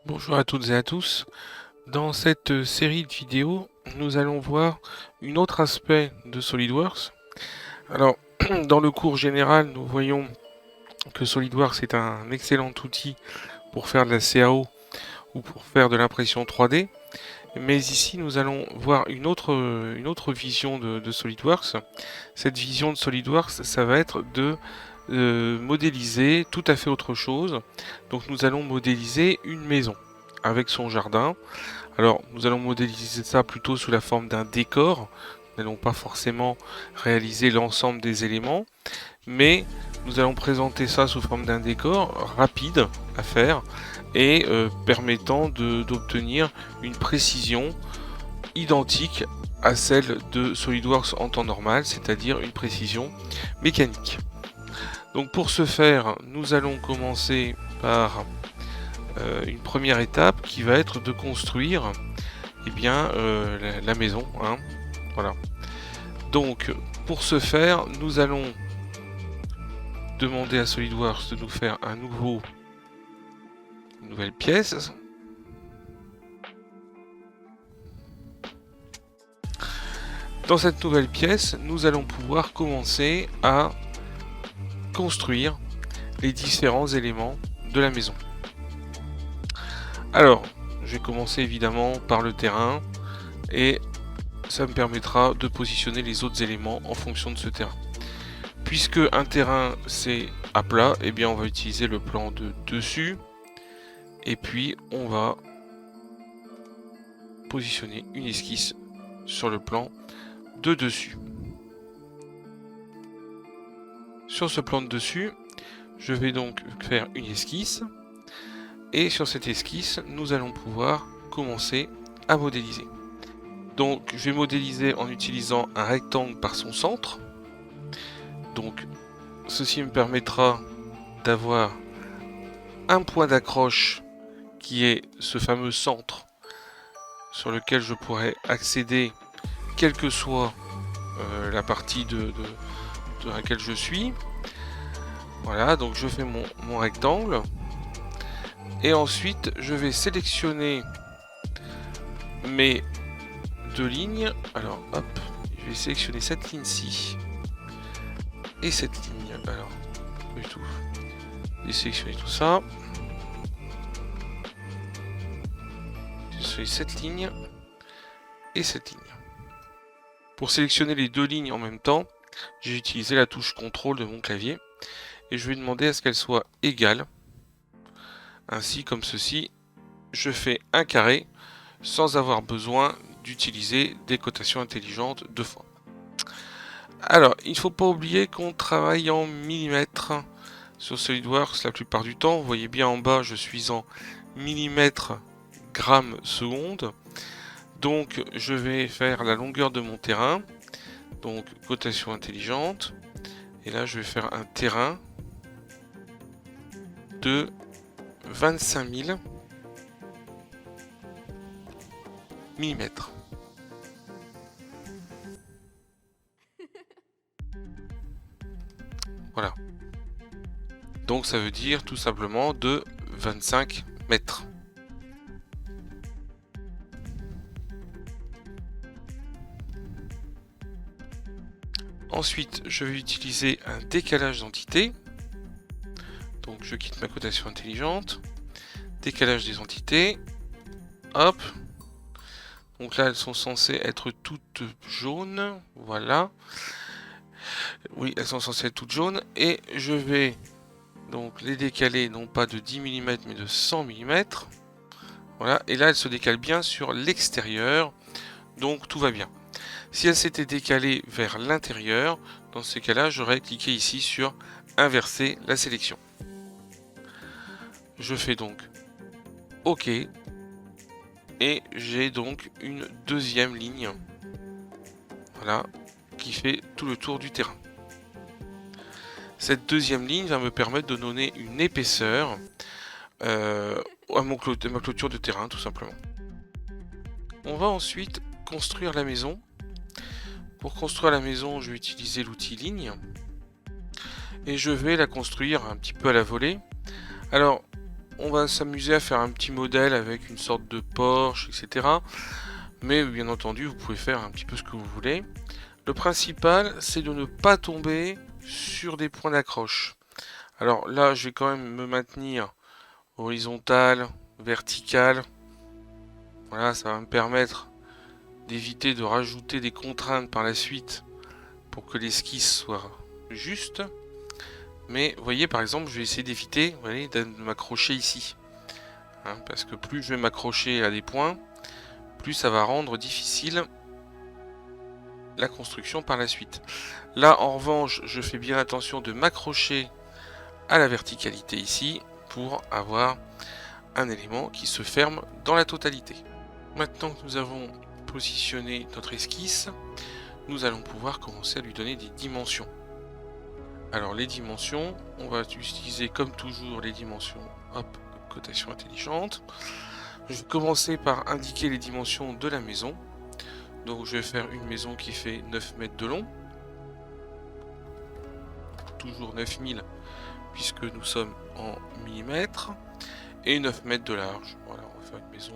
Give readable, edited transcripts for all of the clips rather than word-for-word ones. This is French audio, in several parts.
Bonjour à toutes et à tous. Dans cette série de vidéos, nous allons voir un autre aspect de SolidWorks. Alors, dans le cours général, nous voyons que SolidWorks est un excellent outil pour faire de la CAO ou pour faire de l'impression 3D. Mais ici, nous allons voir une autre vision de SolidWorks. Cette vision de SolidWorks, ça va être de modéliser tout à fait autre chose. Donc nous allons modéliser une maison avec son jardin. Alors nous allons modéliser ça plutôt sous la forme d'un décor. Nous n'allons pas forcément réaliser l'ensemble des éléments, mais nous allons présenter ça sous forme d'un décor rapide à faire et permettant d'obtenir une précision identique à celle de SolidWorks en temps normal, c'est-à-dire une précision mécanique. Donc pour ce faire, nous allons commencer par une première étape qui va être de construire la maison. Voilà. Donc pour ce faire, nous allons demander à SolidWorks de nous faire une nouvelle pièce. Dans cette nouvelle pièce, nous allons pouvoir commencer à construire les différents éléments de la maison. Alors, je vais commencer évidemment par le terrain et ça me permettra de positionner les autres éléments en fonction de ce terrain. Puisque un terrain c'est à plat, et bien on va utiliser le plan de dessus et puis on va positionner une esquisse sur le plan de dessus. Sur ce plan de dessus, je vais donc faire une esquisse et sur cette esquisse, nous allons pouvoir commencer à modéliser. Donc je vais modéliser en utilisant un rectangle par son centre. Donc ceci me permettra d'avoir un point d'accroche qui est ce fameux centre sur lequel je pourrais accéder quelle que soit la partie de laquelle je suis. Voilà, donc je fais mon rectangle et ensuite je vais sélectionner mes deux lignes. Alors hop, je vais sélectionner cette ligne-ci et cette ligne. Alors, pas du tout. Je vais sélectionner tout ça. Sélectionner cette ligne et cette ligne. Pour sélectionner les deux lignes en même temps, j'ai utilisé la touche CTRL de mon clavier et je vais demander à ce qu'elles soient égales. Ainsi comme ceci, je fais un carré sans avoir besoin d'utiliser des cotations intelligentes deux fois. Alors, il ne faut pas oublier qu'on travaille en millimètres sur SolidWorks la plupart du temps. Vous voyez bien en bas, je suis en millimètres grammes seconde. Donc, je vais faire la longueur de mon terrain. Donc, cotation intelligente. Et là, je vais faire un terrain de 25 000 millimètres. Voilà. Donc ça veut dire tout simplement de 25 mètres. Ensuite, je vais utiliser un décalage d'entités. Donc je quitte ma cotation intelligente. Décalage des entités. Hop. Donc là, elles sont censées être toutes jaunes. Voilà. Oui, elles sont censées être toutes jaunes. Et je vais donc les décaler non pas de 10 mm mais de 100 mm. Voilà. Et là, elles se décalent bien sur l'extérieur. Donc tout va bien. Si elles s'étaient décalées vers l'intérieur, dans ces cas-là, j'aurais cliqué ici sur inverser la sélection. Je fais donc OK. Et j'ai donc une deuxième ligne. Voilà. Qui fait tout le tour du terrain. Cette deuxième ligne va me permettre de donner une épaisseur à ma clôture de terrain, tout simplement. On va ensuite construire la maison. Pour construire la maison, je vais utiliser l'outil ligne. Et je vais la construire un petit peu à la volée. Alors, on va s'amuser à faire un petit modèle avec une sorte de Porsche, etc. Mais bien entendu, vous pouvez faire un petit peu ce que vous voulez. Le principal, c'est de ne pas tomber sur des points d'accroche. Alors là, je vais quand même me maintenir horizontal, vertical. Voilà, ça va me permettre d'éviter de rajouter des contraintes par la suite pour que l'esquisse soit juste. Mais vous voyez, par exemple, je vais essayer d'éviter de m'accrocher ici. Hein, parce que plus je vais m'accrocher à des points, plus ça va rendre difficile la construction par la suite. Là, en revanche, je fais bien attention de m'accrocher à la verticalité ici pour avoir un élément qui se ferme dans la totalité. Maintenant que nous avons positionné notre esquisse, nous allons pouvoir commencer à lui donner des dimensions. Alors les dimensions, on va utiliser comme toujours les dimensions, hop, cotation intelligente. Je vais commencer par indiquer les dimensions de la maison. Donc je vais faire une maison qui fait 9 mètres de long. Toujours 9000 puisque nous sommes en millimètres. Et 9 mètres de large. Voilà, on va faire une maison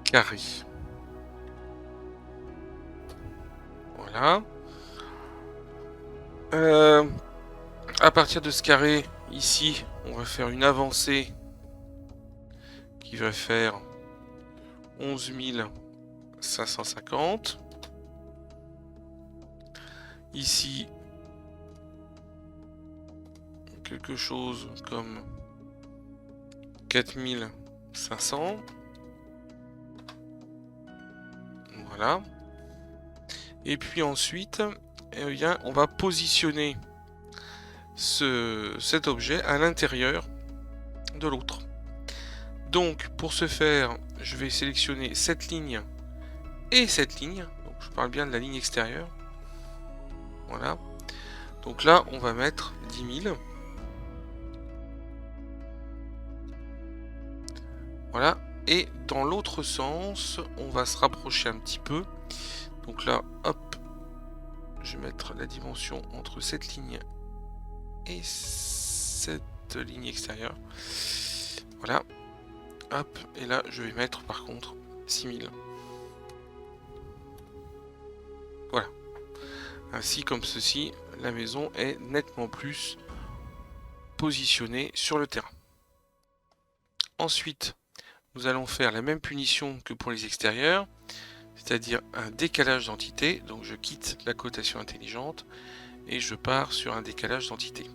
carrée. Voilà. À partir de ce carré, ici, on va faire une avancée qui va faire 11 550. Ici, quelque chose comme 4500. Voilà. Et puis ensuite, eh bien, on va positionner cet objet à l'intérieur de l'autre. Donc, pour ce faire, je vais sélectionner cette ligne et cette ligne. Donc, je parle bien de la ligne extérieure. Voilà. Donc là, on va mettre 10 000. Voilà. Et dans l'autre sens, on va se rapprocher un petit peu. Donc là, hop, je vais mettre la dimension entre cette ligne et cette ligne extérieure. Voilà. Hop, et là, je vais mettre par contre 6000. Voilà. Ainsi, comme ceci, la maison est nettement plus positionnée sur le terrain. Ensuite, nous allons faire la même punition que pour les extérieurs, c'est-à-dire un décalage d'entité. Donc je quitte la cotation intelligente et je pars sur un décalage d'entité.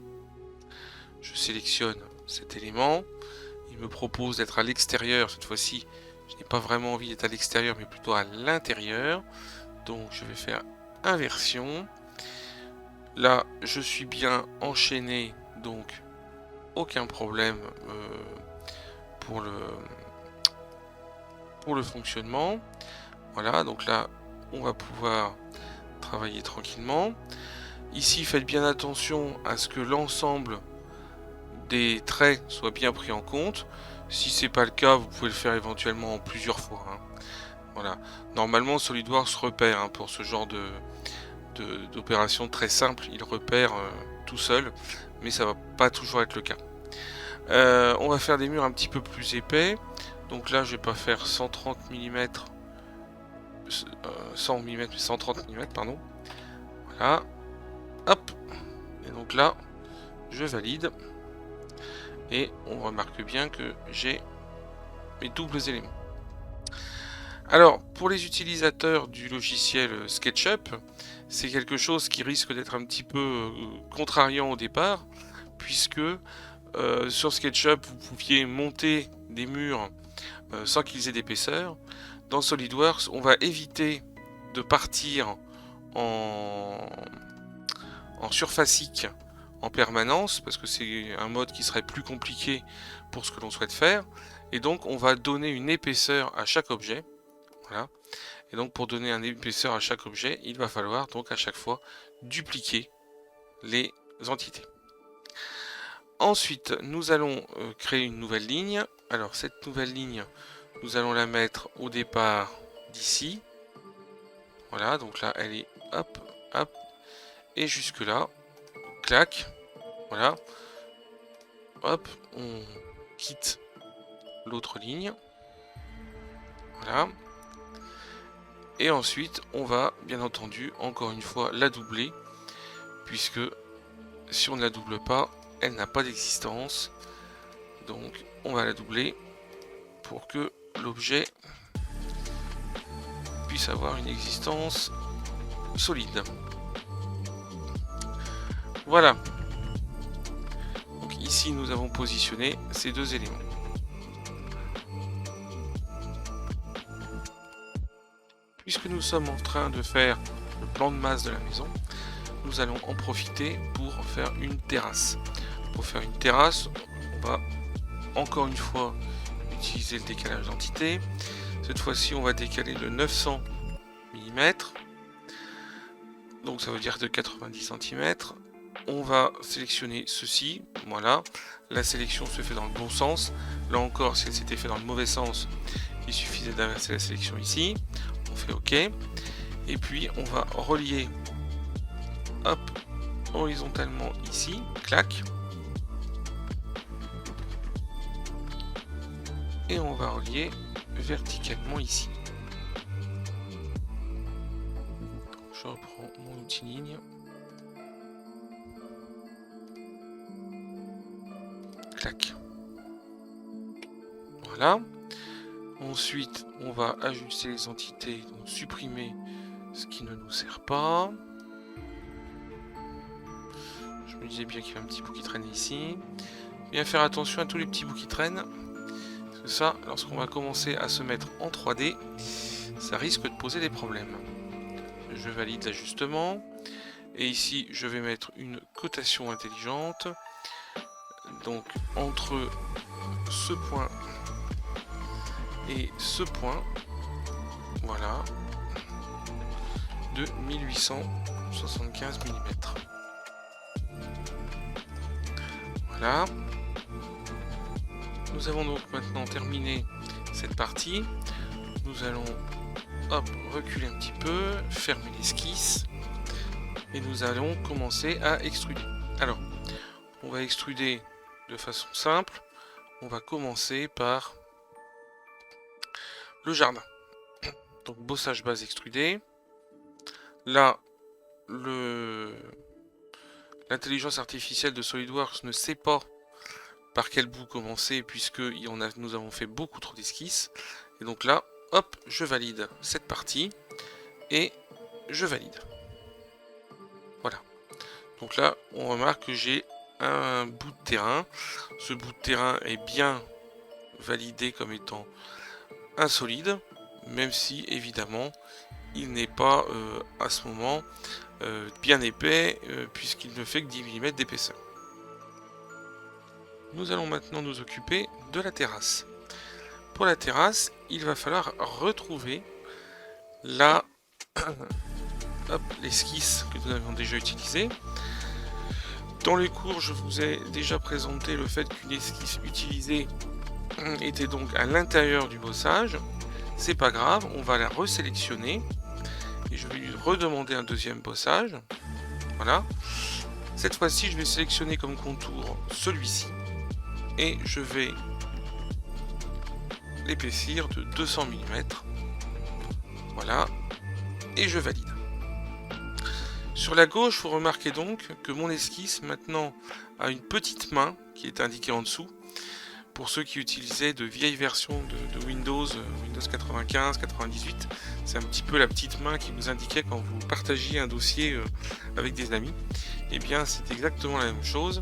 Je sélectionne cet élément. Il me propose d'être à l'extérieur. Cette fois-ci, je n'ai pas vraiment envie d'être à l'extérieur, mais plutôt à l'intérieur. Donc je vais faire inversion. Là, je suis bien enchaîné, donc aucun problème pour le fonctionnement. Voilà, donc là, on va pouvoir travailler tranquillement. Ici, faites bien attention à ce que l'ensemble des traits soit bien pris en compte. Si c'est pas le cas, vous pouvez le faire éventuellement en plusieurs fois. Hein. Voilà. Normalement, SolidWorks repère hein, pour ce genre d'opération très simple, il repère tout seul, mais ça va pas toujours être le cas. On va faire des murs un petit peu plus épais. Donc là, je vais pas faire 130 mm, 100 mm, 130 mm, pardon. Voilà. Hop. Et donc là, je valide. Et on remarque bien que j'ai mes doubles éléments. Alors, pour les utilisateurs du logiciel SketchUp, c'est quelque chose qui risque d'être un petit peu contrariant au départ, puisque sur SketchUp, vous pouviez monter des murs sans qu'ils aient d'épaisseur. Dans SolidWorks, on va éviter de partir en surfacique en permanence, parce que c'est un mode qui serait plus compliqué pour ce que l'on souhaite faire. Et donc, on va donner une épaisseur à chaque objet. Voilà. Et donc, pour donner une épaisseur à chaque objet, il va falloir donc à chaque fois dupliquer les entités. Ensuite, nous allons créer une nouvelle ligne. Alors, cette nouvelle ligne, nous allons la mettre au départ d'ici. Voilà, donc là, elle est hop, hop, et jusque là, clac. Voilà. Hop, on quitte l'autre ligne. Voilà. Et ensuite, on va bien entendu, encore une fois, la doubler, puisque si on ne la double pas, elle n'a pas d'existence. Donc, on va la doubler pour que l'objet puisse avoir une existence solide. Voilà. Donc ici, nous avons positionné ces deux éléments. Puisque nous sommes en train de faire le plan de masse de la maison, nous allons en profiter pour faire une terrasse. Pour faire une terrasse, on va encore une fois utiliser le décalage d'entité. Cette fois-ci, on va décaler de 900 mm. Donc ça veut dire de 90 cm. On va sélectionner ceci. Voilà. La sélection se fait dans le bon sens. Là encore, si elle s'était fait dans le mauvais sens, il suffisait d'inverser la sélection ici. On fait OK. Et puis, on va relier hop, horizontalement ici. Clac. Et on va relier verticalement ici. Je reprends mon outil ligne. Clac. Voilà. Ensuite, on va ajuster les entités, donc supprimer ce qui ne nous sert pas. Je me disais bien qu'il y avait un petit bout qui traîne ici. Bien faire attention à tous les petits bouts qui traînent. Parce que ça, lorsqu'on va commencer à se mettre en 3D, ça risque de poser des problèmes. Je valide l'ajustement. Et ici, je vais mettre une cotation intelligente. Donc, entre ce point et ce point, voilà, de 1875 mm. Voilà. Nous avons donc maintenant terminé cette partie. Nous allons hop, reculer un petit peu, fermer l'esquisse et nous allons commencer à extruder. Alors, on va extruder de façon simple. On va commencer par le jardin. Donc bossage base extrudé. Là, l'intelligence artificielle de SolidWorks ne sait pas par quel bout commencer puisque nous avons fait beaucoup trop d'esquisses. Et donc là, hop, je valide cette partie et je valide. Voilà. Donc là, on remarque que j'ai un bout de terrain. Ce bout de terrain est bien validé comme étant un solide, même si évidemment il n'est pas à ce moment bien épais puisqu'il ne fait que 10 mm d'épaisseur. Nous allons maintenant nous occuper de la terrasse. Pour la terrasse, il va falloir retrouver l'esquisse que nous avions déjà utilisée. Dans les cours, je vous ai déjà présenté le fait qu'une esquisse utilisée était donc à l'intérieur du bossage. C'est pas grave, on va la resélectionner et je vais lui redemander un deuxième bossage. Voilà. Cette fois-ci, je vais sélectionner comme contour celui-ci et je vais l'épaissir de 200 mm. Voilà. Et je valide. Sur la gauche, vous remarquez donc que mon esquisse maintenant a une petite main qui est indiquée en dessous. Pour ceux qui utilisaient de vieilles versions de Windows, Windows 95, 98, c'est un petit peu la petite main qui vous indiquait quand vous partagiez un dossier avec des amis. Et bien, c'est exactement la même chose.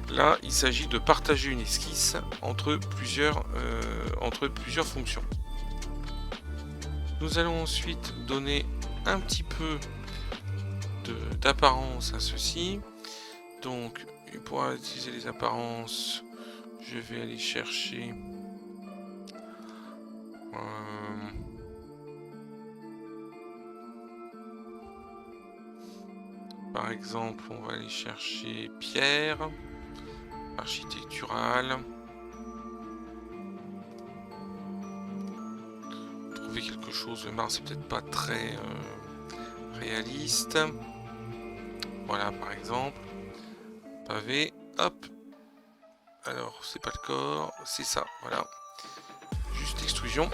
Là, il s'agit de partager une esquisse entre plusieurs fonctions. Nous allons ensuite donner un petit peu d'apparence à ceci. Donc, pour utiliser les apparences, je vais aller chercher par exemple, on va aller chercher pierre, architectural, trouver quelque chose. Le marbre, c'est peut-être pas très réaliste. Voilà, par exemple, pavé, hop, Alors, c'est pas le corps, c'est ça, voilà. Juste extrusion.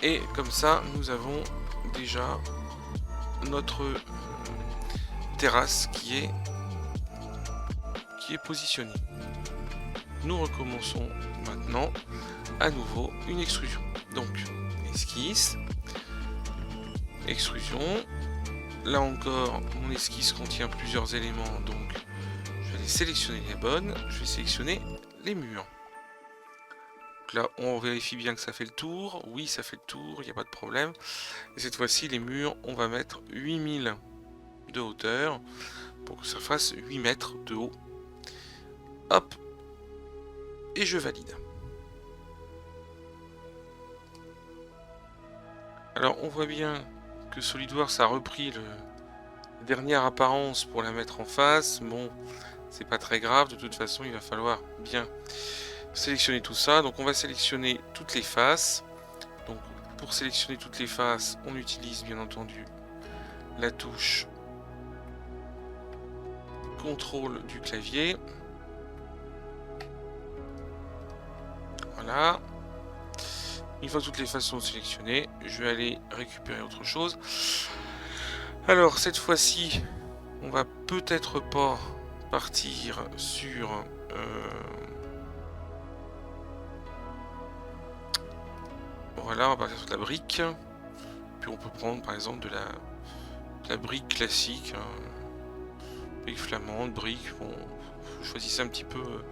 Et comme ça, nous avons déjà notre terrasse qui est positionnée. Nous recommençons maintenant à nouveau une extrusion. Donc, esquisse, extrusion. Là encore, mon esquisse contient plusieurs éléments, donc je vais aller sélectionner les bonnes. Je vais sélectionner les murs. Donc là, on vérifie bien que ça fait le tour. Oui, ça fait le tour, il n'y a pas de problème. Et cette fois-ci, les murs, on va mettre 8000 de hauteur pour que ça fasse 8 mètres de haut. Hop, et je valide. Alors, on voit bien que SolidWorks a repris la dernière apparence pour la mettre en face. Bon, c'est pas très grave, de toute façon, il va falloir bien sélectionner tout ça. Donc, on va sélectionner toutes les faces. Donc, pour sélectionner toutes les faces, on utilise bien entendu la touche contrôle du clavier. Voilà. Une fois toutes les faces sont sélectionnées, je vais aller récupérer autre chose. Alors, cette fois-ci, on va peut-être pas partir sur... Voilà, on va partir sur de la brique. Puis on peut prendre par exemple de la brique classique. Brique flamande, brique... Bon, vous choisissez un petit peu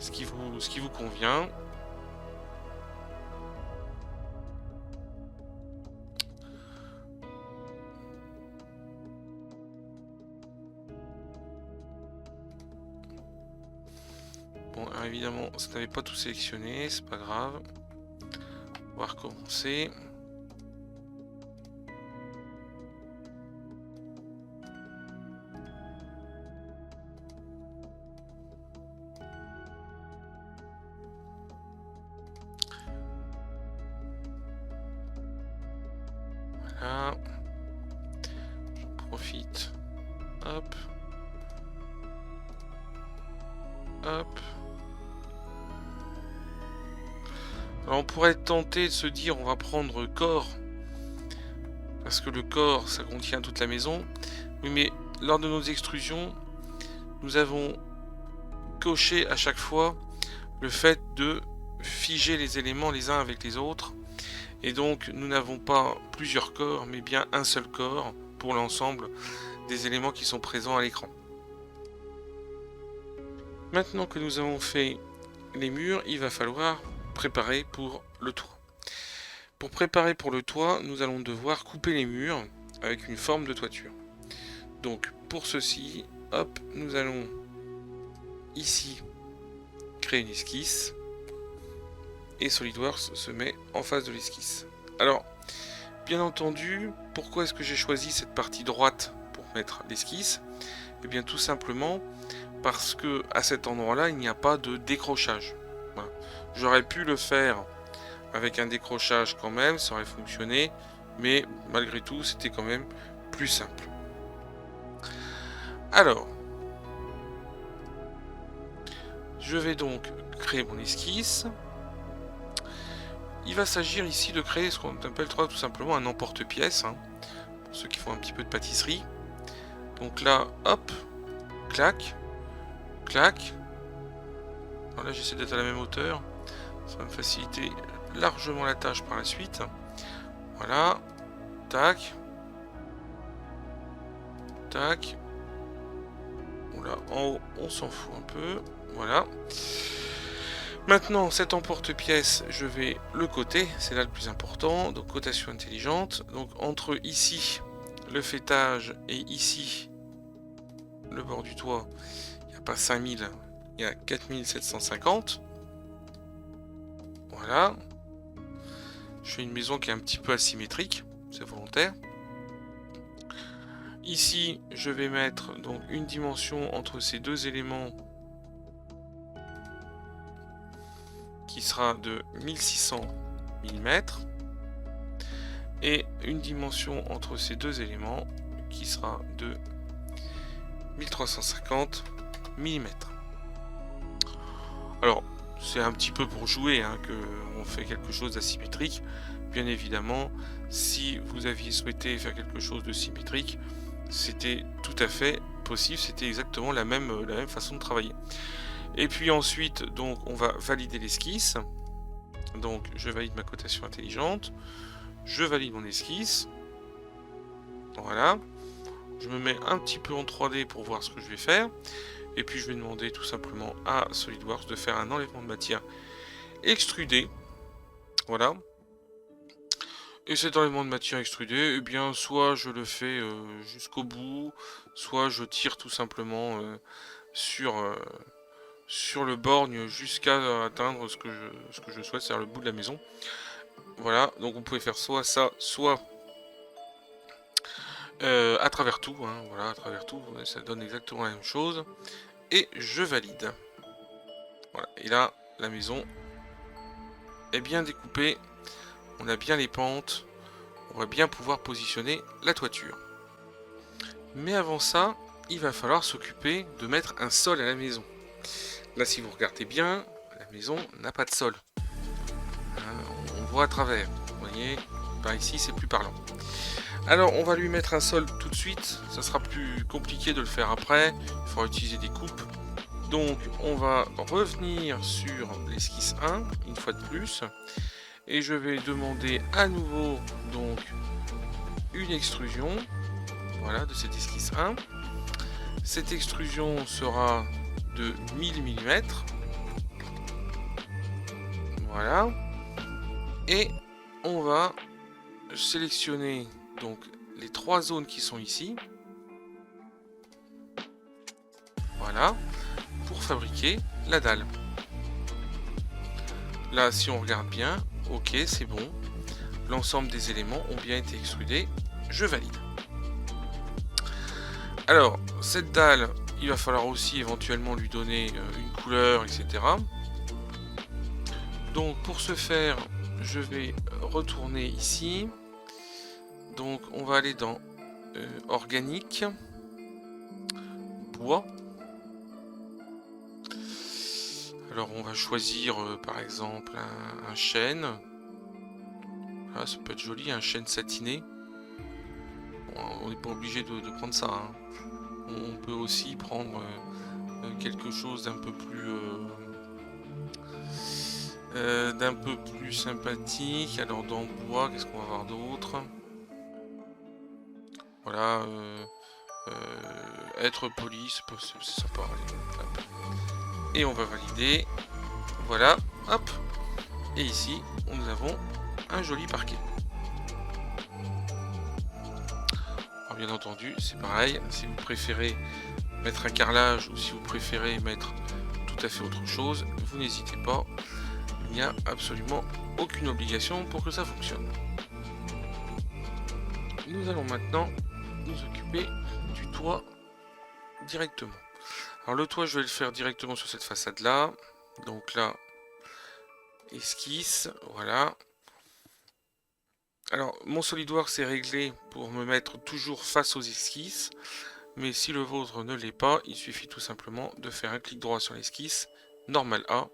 ce qui vous convient. Bon, alors évidemment, ça n'avait pas tout sélectionné, c'est pas grave. On va recommencer. Voilà. J'en profite. Hop. Hop. Alors on pourrait tenter de se dire on va prendre corps. Parce que le corps ça contient toute la maison. Oui mais lors de nos extrusions, nous avons coché à chaque fois le fait de figer les éléments les uns avec les autres. Et donc nous n'avons pas plusieurs corps mais bien un seul corps pour l'ensemble des éléments qui sont présents à l'écran. Maintenant que nous avons fait les murs, il va falloir préparer pour le toit. Pour préparer pour le toit, nous allons devoir couper les murs avec une forme de toiture. Donc pour ceci, hop, nous allons ici créer une esquisse et SolidWorks se met en face de l'esquisse. Alors, bien entendu, pourquoi est-ce que j'ai choisi cette partie droite pour mettre l'esquisse? Eh bien tout simplement parce que à cet endroit-là, il n'y a pas de décrochage. Voilà. J'aurais pu le faire avec un décrochage quand même, ça aurait fonctionné, mais malgré tout, c'était quand même plus simple. Alors, je vais donc créer mon esquisse. Il va s'agir ici de créer ce qu'on appelle tout simplement un emporte-pièce, hein, pour ceux qui font un petit peu de pâtisserie. Donc là, hop, clac, clac. Alors là, j'essaie d'être à la même hauteur. Ça va me faciliter largement la tâche par la suite. Voilà. Tac. Tac. Là, en haut, on s'en fout un peu. Voilà. Maintenant, cet emporte-pièce, je vais le coter. C'est là le plus important. Donc, cotation intelligente. Donc, entre ici, le faîtage, et ici, le bord du toit, il n'y a pas 5000, il y a 4750. Voilà. Je fais une maison qui est un petit peu asymétrique, c'est volontaire. Ici, je vais mettre donc une dimension entre ces deux éléments qui sera de 1600 mm et une dimension entre ces deux éléments qui sera de 1350 mm. Alors, c'est un petit peu pour jouer hein, qu'on fait quelque chose d'asymétrique. Bien évidemment, si vous aviez souhaité faire quelque chose de symétrique, c'était tout à fait possible, c'était exactement la même façon de travailler. Et puis ensuite, donc, on va valider l'esquisse. Donc, je valide ma cotation intelligente. Je valide mon esquisse. Voilà. Je me mets un petit peu en 3D pour voir ce que je vais faire. Et puis, je vais demander tout simplement à SolidWorks de faire un enlèvement de matière extrudé. Voilà. Et cet enlèvement de matière extrudée, eh bien, soit je le fais jusqu'au bout, soit je tire tout simplement sur, sur le borgne jusqu'à atteindre ce que je souhaite, c'est-à-dire le bout de la maison. Voilà, donc vous pouvez faire soit ça, soit à travers tout. Hein, voilà, à travers tout, ça donne exactement la même chose. Et je valide. Voilà, et là, la maison est bien découpée. On a bien les pentes. On va bien pouvoir positionner la toiture. Mais avant ça, il va falloir s'occuper de mettre un sol à la maison. Là, si vous regardez bien, la maison n'a pas de sol. On voit à travers. Vous voyez, par ici, c'est plus parlant. Alors, on va lui mettre un sol tout de suite. Ça sera plus compliqué de le faire après. Il faudra utiliser des coupes. Donc, on va revenir sur l'esquisse 1, une fois de plus. Et je vais demander à nouveau donc une extrusion. Voilà, de cette esquisse 1. Cette extrusion sera de 1000 mm. Voilà. Et on va sélectionner donc les 3 zones qui sont ici. Voilà. Pour fabriquer la dalle. Là, si on regarde bien, ok, c'est bon. L'ensemble des éléments ont bien été extrudés. Je valide. Alors, cette dalle, il va falloir aussi éventuellement lui donner une couleur, etc. Donc, pour ce faire, je vais retourner ici. Donc, on va aller dans organique, bois. Alors, on va choisir par exemple un chêne. Ah, ça peut être joli, un chêne satiné. Bon, on n'est pas obligé de prendre ça. Hein. On peut aussi prendre quelque chose d'un peu plus sympathique. Alors dans bois, qu'est-ce qu'on va avoir d'autre? Voilà, être poli, c'est sympa. Allez, et on va valider. Voilà, hop. Et ici, nous avons un joli parquet. Alors, bien entendu, c'est pareil. Si vous préférez mettre un carrelage ou si vous préférez mettre tout à fait autre chose, vous n'hésitez pas. Il n'y a absolument aucune obligation pour que ça fonctionne. Nous allons maintenant nous occuper du toit directement. Alors le toit, je vais le faire directement sur cette façade là. Donc là, esquisse, voilà. Alors mon SolidWorks est réglé pour me mettre toujours face aux esquisses. Mais si le vôtre ne l'est pas, il suffit tout simplement de faire un clic droit sur l'esquisse, normal A,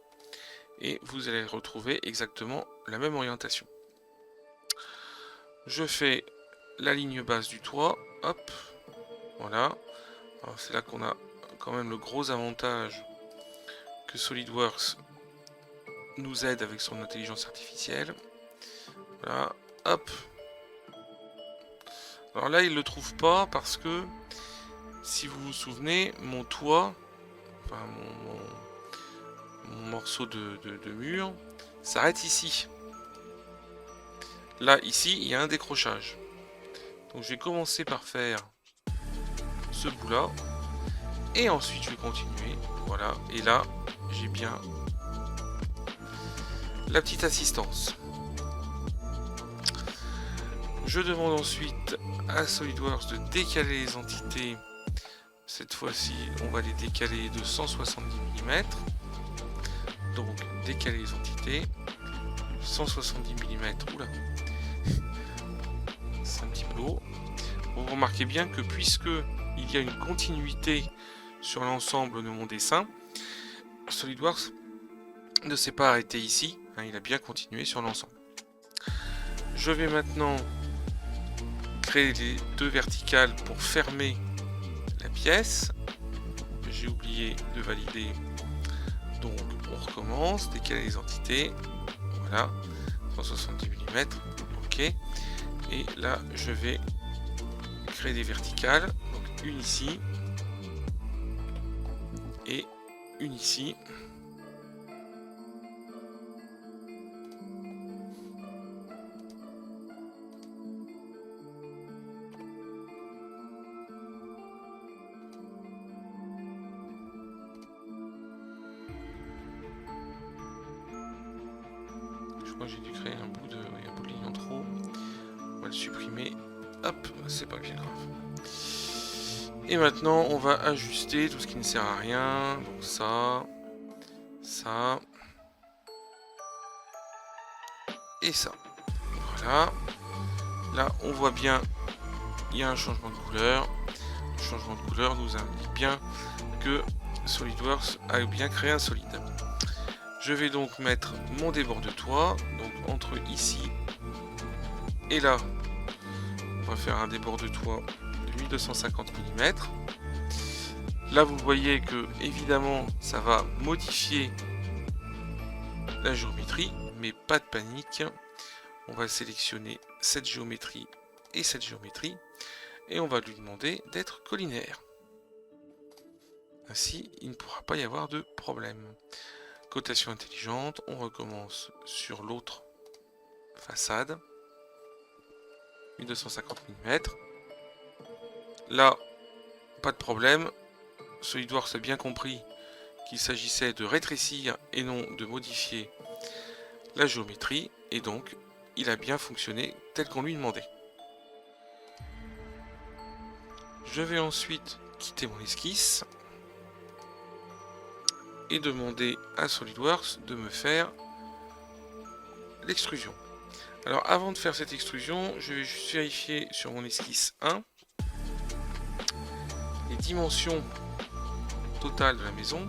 et vous allez retrouver exactement la même orientation. Je fais la ligne basse du toit, hop, voilà. C'est là qu'on a quand même le gros avantage que SolidWorks nous aide avec son intelligence artificielle. Voilà, hop. Alors là, il ne le trouve pas parce que, si vous vous souvenez, mon toit, enfin mon morceau de mur, s'arrête ici. Là, ici, il y a un décrochage. Donc je vais commencer par faire ce bout là. Et ensuite je vais continuer. Voilà. Et là, j'ai bien la petite assistance. Je demande ensuite à SolidWorks de décaler les entités. Cette fois-ci, on va les décaler de 170 mm. Donc décaler les entités. 170 mm. Oula. C'est un petit peu haut. Vous remarquez bien que puisque il y a une continuité sur l'ensemble de mon dessin, SolidWorks ne s'est pas arrêté ici, hein, il a bien continué sur l'ensemble. Je vais maintenant créer les deux verticales pour fermer la pièce. J'ai oublié de valider, donc on recommence, décaler les entités, voilà, 170 mm, ok, et là je vais créer des verticales, donc une ici, et une ici. Moi j'ai dû créer un bout de ligne en trop. On va le supprimer. Hop, c'est pas bien grave. Et maintenant on va ajuster tout ce qui ne sert à rien. Donc ça, ça et ça. Voilà. Là on voit bien, il y a un changement de couleur. Le changement de couleur nous indique bien que SolidWorks a bien créé un solide. Je vais donc mettre mon débord de toit, donc entre ici et là, on va faire un débord de toit de 1250 mm. Là, vous voyez que évidemment, ça va modifier la géométrie, mais pas de panique. On va sélectionner cette géométrie et cette géométrie, et on va lui demander d'être collinaire. Ainsi, il ne pourra pas y avoir de problème. Cotation intelligente, on recommence sur l'autre façade, 1250 mm. Là, pas de problème, SolidWorks a bien compris qu'il s'agissait de rétrécir et non de modifier la géométrie, et donc il a bien fonctionné tel qu'on lui demandait. Je vais ensuite quitter mon esquisse et demander à SolidWorks de me faire l'extrusion. Alors avant de faire cette extrusion, je vais juste vérifier sur mon esquisse 1 les dimensions totales de la maison.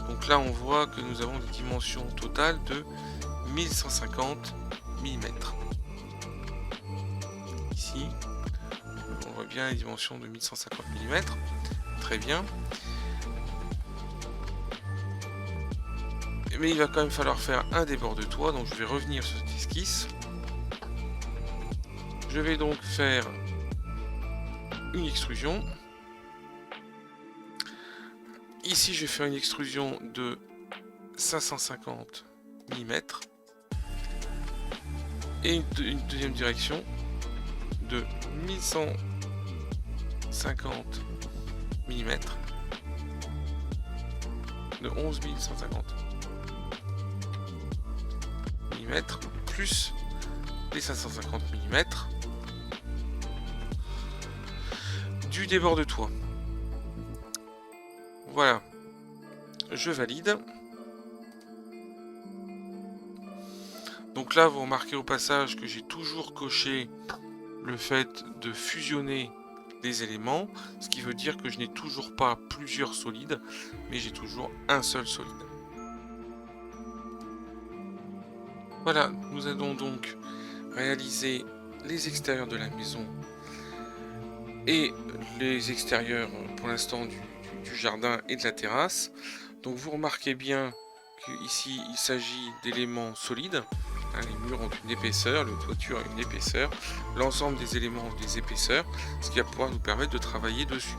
Donc là on voit que nous avons des dimensions totales de 1150 mm. Ici, on voit bien les dimensions de 1150 mm. Très bien. Mais il va quand même falloir faire un débord de toit, donc je vais revenir sur cette esquisse. Je vais donc faire une extrusion. Ici, je vais faire une extrusion de 550 mm et une deuxième direction de 1150 mm, de 11150 mm plus les 550 mm du débord de toit. Voilà, je valide. Donc là, vous remarquez au passage que j'ai toujours coché le fait de fusionner des éléments, ce qui veut dire que je n'ai toujours pas plusieurs solides, mais j'ai toujours un seul solide. Voilà, nous allons donc réaliser les extérieurs de la maison et les extérieurs pour l'instant du jardin et de la terrasse. Donc vous remarquez bien qu'ici il s'agit d'éléments solides. Les murs ont une épaisseur, le toiture a une épaisseur, l'ensemble des éléments ont des épaisseurs, ce qui va pouvoir nous permettre de travailler dessus.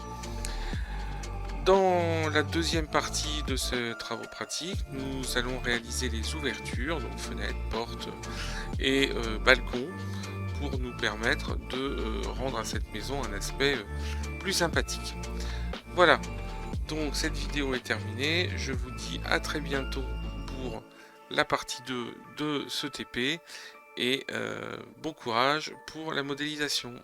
Dans la deuxième partie de ces travaux pratiques, nous allons réaliser les ouvertures, donc fenêtres, portes et balcons, pour nous permettre de rendre à cette maison un aspect plus sympathique. Voilà, donc cette vidéo est terminée, je vous dis à très bientôt pour la partie 2 de ce TP et bon courage pour la modélisation.